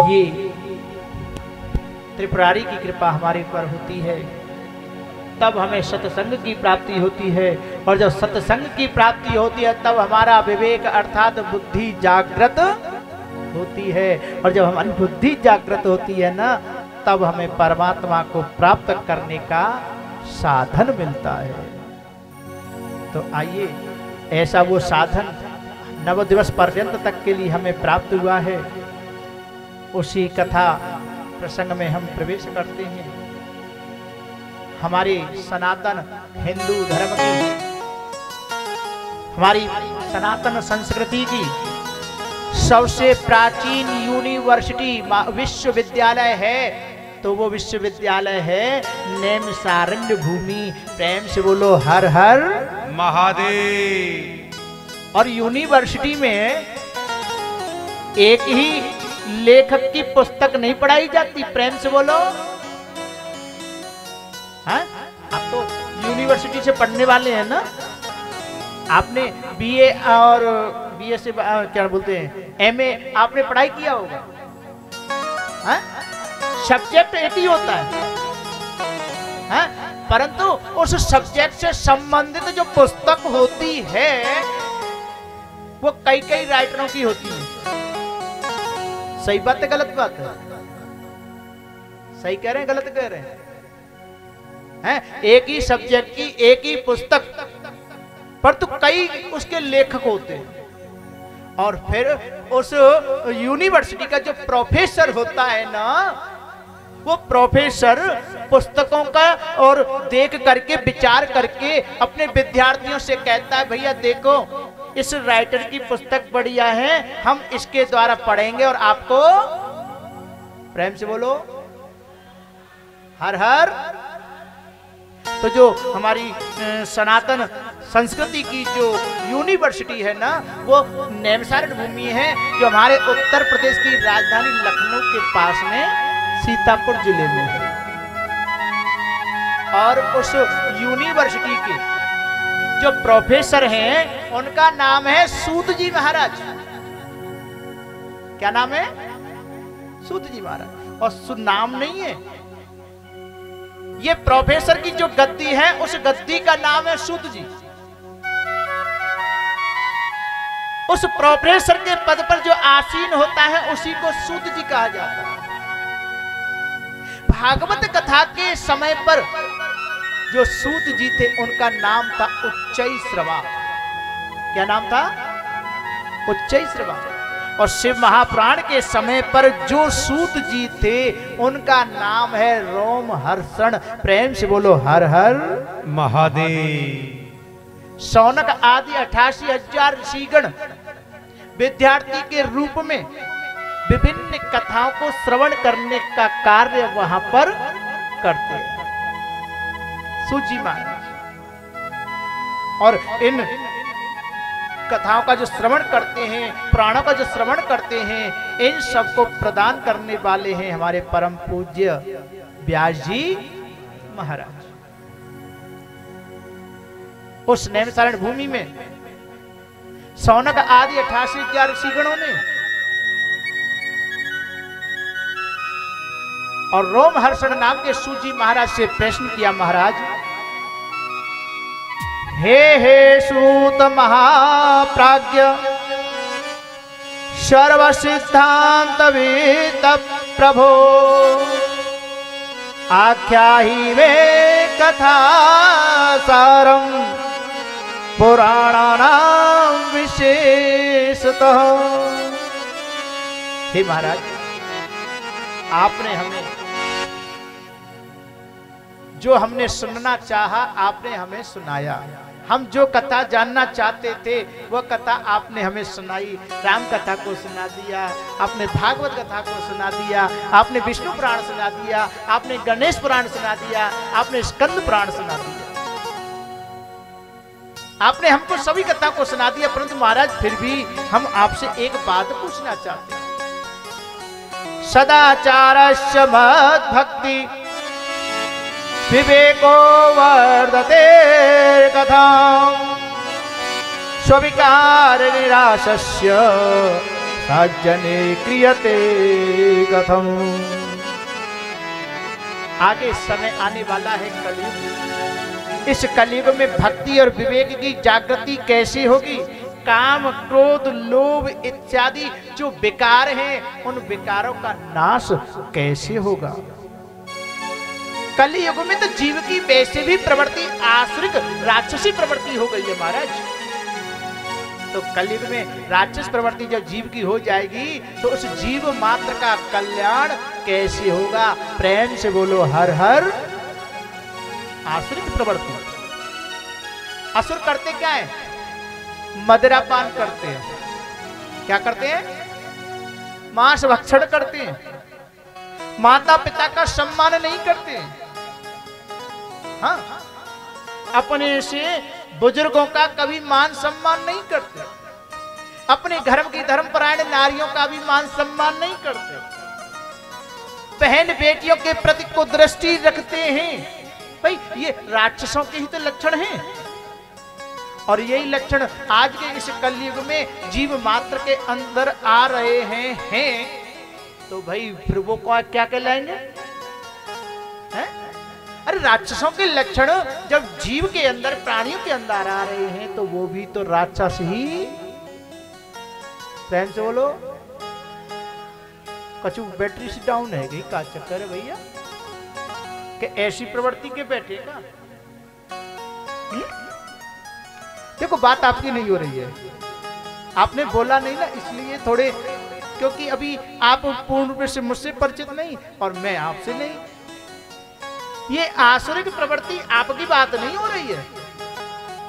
ये त्रिपुरारी की कृपा हमारे ऊपर होती है, तब हमें सत्संग की प्राप्ति होती है। और जब सत्संग की प्राप्ति होती है तब हमारा विवेक अर्थात बुद्धि जागृत होती है। और जब हमारी बुद्धि जागृत होती है ना, तब हमें परमात्मा को प्राप्त करने का साधन मिलता है। तो आइए, ऐसा वो साधन 9 दिवस पर्यंत तक के लिए हमें प्राप्त हुआ है, उसी कथा प्रसंग में हम प्रवेश करते हैं। हमारे सनातन हिंदू धर्म की, हमारी सनातन संस्कृति की सबसे प्राचीन यूनिवर्सिटी विश्वविद्यालय है, तो वो विश्वविद्यालय है नैमिषारण्य भूमि। प्रेम से बोलो हर हर महादेव। और यूनिवर्सिटी में एक ही लेखक की पुस्तक नहीं पढ़ाई जाती। प्रेम से बोलो। हाँ, आप तो यूनिवर्सिटी से पढ़ने वाले हैं ना। आपने बीए और बीए से क्या बोलते हैं, एमए आपने पढ़ाई किया होगा। हाँ, सब्जेक्ट एक ही होता है। हाँ, परंतु उस सब्जेक्ट से संबंधित जो पुस्तक होती है वो कई कई राइटरों की होती है। सही बात है गलत बात है? सही कह रहे हैं गलत कह रहे हैं? हैं, एक ही सब्जेक्ट की एक ही पुस्तक पर तो कई उसके लेखक होते हैं। और फिर उस यूनिवर्सिटी का जो प्रोफेसर होता है ना, वो प्रोफेसर पुस्तकों का और देख करके विचार करके अपने विद्यार्थियों से कहता है, भैया देखो इस राइटर की पुस्तक बढ़िया है, हम इसके द्वारा पढ़ेंगे और आपको, प्रेम से बोलो हर हर। तो जो हमारी सनातन संस्कृति की जो यूनिवर्सिटी है ना, वो नैमिषारण्य भूमि है, जो हमारे उत्तर प्रदेश की राजधानी लखनऊ के पास में सीतापुर जिले में है। और उस यूनिवर्सिटी के जो प्रोफेसर हैं उनका नाम है सूत जी महाराज। क्या नाम है? सूत जी महाराज। और नाम नहीं है, ये प्रोफेसर की जो गद्दी है उस गद्दी का नाम है सूत जी। उस प्रोफेसर के पद पर जो आसीन होता है उसी को सूत जी कहा जाता है। भागवत कथा के समय पर जो सूत जी थे उनका नाम था उच्चैश्रवा। क्या नाम था? उच्चैश्रवा। और शिव महापुराण के समय पर जो सूत जी थे उनका नाम है रोमहर्षण। प्रेम से बोलो हर हर महादेव। शौनक आदि 88,000 ऋषिगण विद्यार्थी के रूप में विभिन्न कथाओं को श्रवण करने का कार्य वहां पर करते हैं सूत जी महाराज। और इन कथाओं का जो श्रवण करते हैं, पुराणों का जो श्रवण करते हैं, इन सबको प्रदान करने वाले हैं हमारे परम पूज्य व्यास जी महाराज। उस नैमिषारण्य भूमि में शौनक आदि 88,000 ऋषिगणों ने और रोमहर्षण नाम के सूत जी महाराज से प्रश्न किया, महाराज हे सूत महाप्राज्ञ सर्व सिद्धांत वेद प्रभो आख्याहि वे कथा सारम पुराणानां विशेषतः। हे महाराज, आपने हमें जो हमने सुनना चाहा आपने हमें सुनाया। हम जो कथा जानना चाहते थे वह कथा आपने हमें सुनाई। राम कथा को सुना दिया, आपने भागवत कथा को सुना दिया, आपने विष्णु पुराण सुना दिया, आपने गणेश पुराण सुना दिया, आपने स्कंद पुराण सुना दिया। आपने हमको सभी कथा को सुना दिया, परंतु महाराज फिर भी हम आपसे एक बात पूछना चाहते हैं। सदाचारस्य मद्भक्ति विवेको वर्धते कथा स्विकार निराशस्य सज्जने क्रियते कथम। आगे समय आने वाला है कलयुग। इस कलयुग में भक्ति और विवेक की जागृति कैसे होगी? काम, क्रोध, लोभ इत्यादि जो विकार हैं, उन विकारों का नाश कैसे होगा? कलयुग में तो जीव की वैसे भी प्रवृत्ति आसुरिक राक्षसी प्रवृत्ति हो गई है महाराज। तो कलयुग में राक्षस प्रवृत्ति जब जीव की हो जाएगी तो उस जीव मात्र का कल्याण कैसे होगा? प्रेम से बोलो हर हर। आसुरिक प्रवृत्ति, असुर करते क्या है? मदिरापान करते हैं। क्या करते हैं? मांस भक्षण करते हैं। माता पिता का सम्मान नहीं करते। हाँ, अपने से बुजुर्गों का कभी मान सम्मान नहीं करते। अपने धर्म की धर्मपरायण नारियों का भी मान सम्मान नहीं करते। बहन बेटियों के प्रति को दृष्टि रखते हैं। भाई ये राक्षसों के ही तो लक्षण हैं। और यही लक्षण आज के इस कलयुग में जीव मात्र के अंदर आ रहे हैं तो भाई फिर वो क्या कहलाएंगे? हैं? अरे राक्षसों के लक्षण जब जीव के अंदर, प्राणियों के अंदर आ रहे हैं तो वो भी तो राक्षस ही। प्रेम से बोलो। कछु बैटरी से डाउन है क्या चक्कर है भैया? कि ऐसी प्रवृत्ति के बैठे का? देखो बात आपकी नहीं हो रही है, आपने बोला नहीं ना, इसलिए थोड़े, क्योंकि अभी आप पूर्ण रूप से मुझसे परिचित नहीं और मैं आपसे नहीं। ये आसुरिक प्रवृत्ति आपकी बात नहीं हो रही है,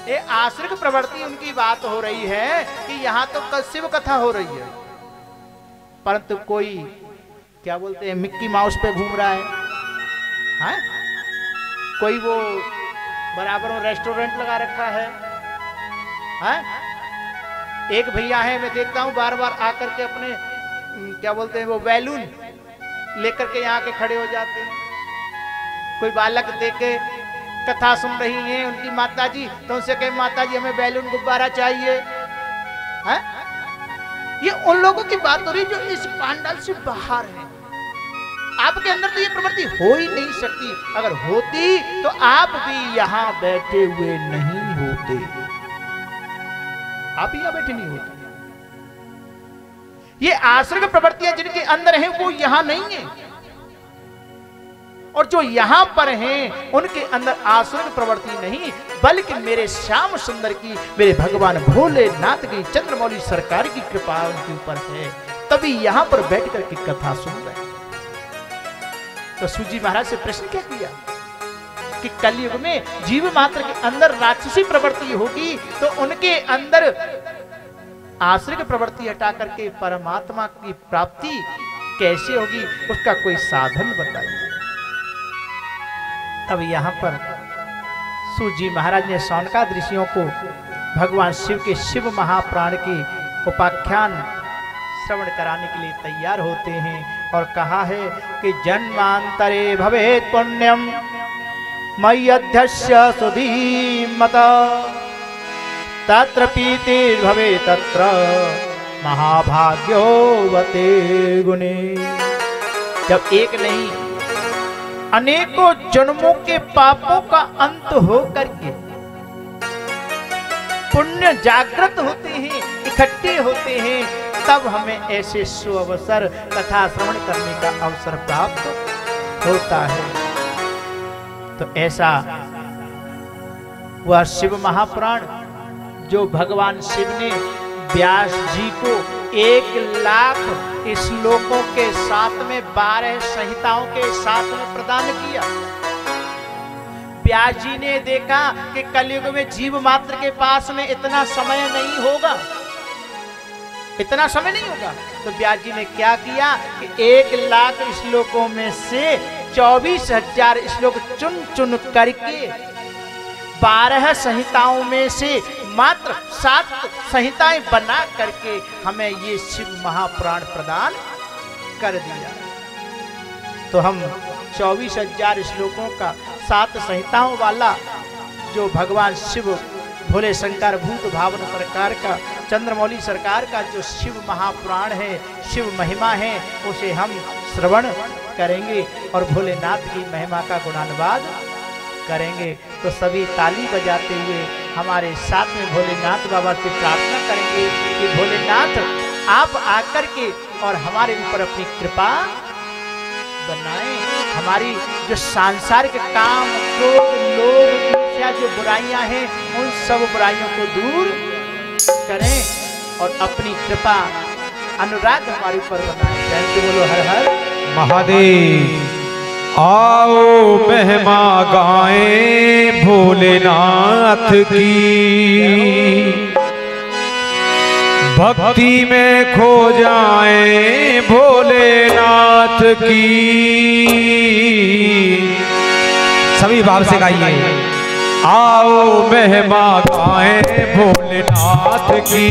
ये आसुरिक प्रवृत्ति उनकी बात हो रही है कि यहाँ तो शिव कथा हो रही है, परंतु कोई क्या बोलते हैं मिक्की माउस पे घूम रहा है? कोई वो बराबर में रेस्टोरेंट लगा रखा है। एक भैया है, मैं देखता हूँ बार बार आकर के अपने क्या बोलते हैं वो बैलून लेकर के यहाँ के खड़े हो जाते हैं। कोई बालक देख के कथा सुन रही है उनकी माताजी, तो उनसे कहे माताजी हमें बैलून गुब्बारा चाहिए। है ये उन लोगों की बात हो रही जो इस पांडाल से बाहर है। आपके अंदर तो ये प्रवृत्ति हो ही नहीं सकती। अगर होती तो आप भी यहाँ बैठे हुए नहीं होते, आप यहाँ बैठे नहीं होते। ये आश्रय प्रवृत्तियां जिनके अंदर हैं वो यहां नहीं है, और जो यहां पर हैं उनके अंदर आश्रय प्रवृत्ति नहीं, बल्कि मेरे श्याम सुंदर की, मेरे भगवान भोलेनाथ की, चंद्रमौली सरकार की कृपा उनके ऊपर है, तभी यहां पर बैठ करके कथा सुन रहे हैं। तो सूजी महाराज से प्रश्न क्या किया कि कलयुग में जीव मात्र के अंदर राक्षसी प्रवृत्ति होगी तो उनके अंदर आश्रय प्रवृत्ति हटा करके परमात्मा की प्राप्ति कैसे होगी, उसका कोई साधन बताइए। तब यहां पर सूजी महाराज ने शौनकाद ऋषियों को भगवान शिव के शिव महाप्राण के उपाख्यान श्रवण कराने के लिए तैयार होते हैं और कहा है कि जन्मांतरे भवेत् पुण्यम मय्यध्यस्य सुधीमता तत्र पीतिर्भवे तत्र महाभाग्योवते गुणे। जब एक नहीं अनेकों जन्मों के पापों का अंत हो करके पुण्य जागृत होते हैं, इकट्ठे होते हैं, तब हमें ऐसे सुअवसर कथा श्रवण करने का अवसर प्राप्त होता है। तो ऐसा वह शिव महापुराण जो भगवान शिव ने व्यास जी को 1,00,000 श्लोकों के साथ में 12 संहिताओं के साथ में प्रदान किया। व्यास जी ने देखा कि कलयुग में जीव मात्र के पास में इतना समय नहीं होगा, इतना समय नहीं होगा, तो व्यास जी ने क्या किया कि 1,00,000 श्लोकों में से 24,000 श्लोक चुन चुन करके 12 संहिताओं में से मात्र 7 संहिताएं बना करके हमें ये शिव महापुराण प्रदान कर दिया। तो हम 24,000 श्लोकों का 7 संहिताओं वाला जो भगवान शिव भोले शंकर भूत भावन प्रकार का चंद्रमौली सरकार का जो शिव महापुराण है, शिव महिमा है, उसे हम श्रवण करेंगे और भोलेनाथ की महिमा का गुणानुवाद करेंगे। तो सभी ताली बजाते हुए हमारे साथ में भोलेनाथ बाबा से प्रार्थना करेंगे कि भोलेनाथ आप आकर के और हमारे ऊपर अपनी कृपा बनाएं। हमारी जो सांसारिक काम, क्रोध, लोभ, ईर्ष्या जो बुराइयां हैं, उन सब बुराइयों को दूर करें और अपनी कृपा, अनुराग हमारे ऊपर बनाएं। जय बोलो हर हर महादेव। आओ महिमा गाएं भोलेनाथ की, भक्ति में खो जाएं भोलेनाथ की। सभी भाव से गाइए। आओ महिमा गाएं भोलेनाथ की,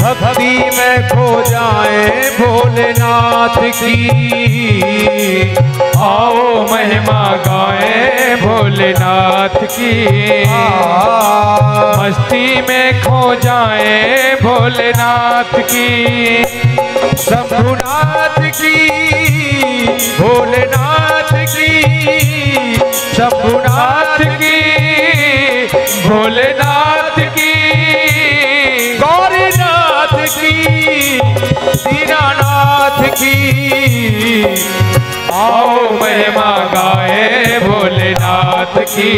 भक्ति में खो जाए भोलेनाथ की। आओ महिमा गाए भोलेनाथ की, मस्ती में खो जाए भोलेनाथ की। शंभुनाथ की, भोलेनाथ की, शंभुनाथ की, भोलेनाथ की, गौरीनाथ की, दीनानाथ की। आओ महिमा गाए भोलेनाथ की,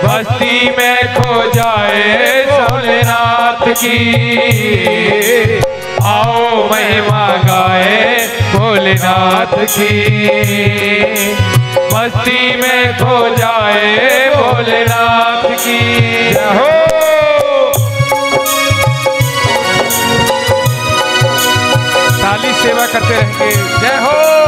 बस्ती में खो जाए भोलेनाथ की। आओ महिमा गाए भोलेनाथ की, बस्ती में खो जाए भोलेनाथ की। जय हो। ताली सेवा करते रहेंगे। जय हो।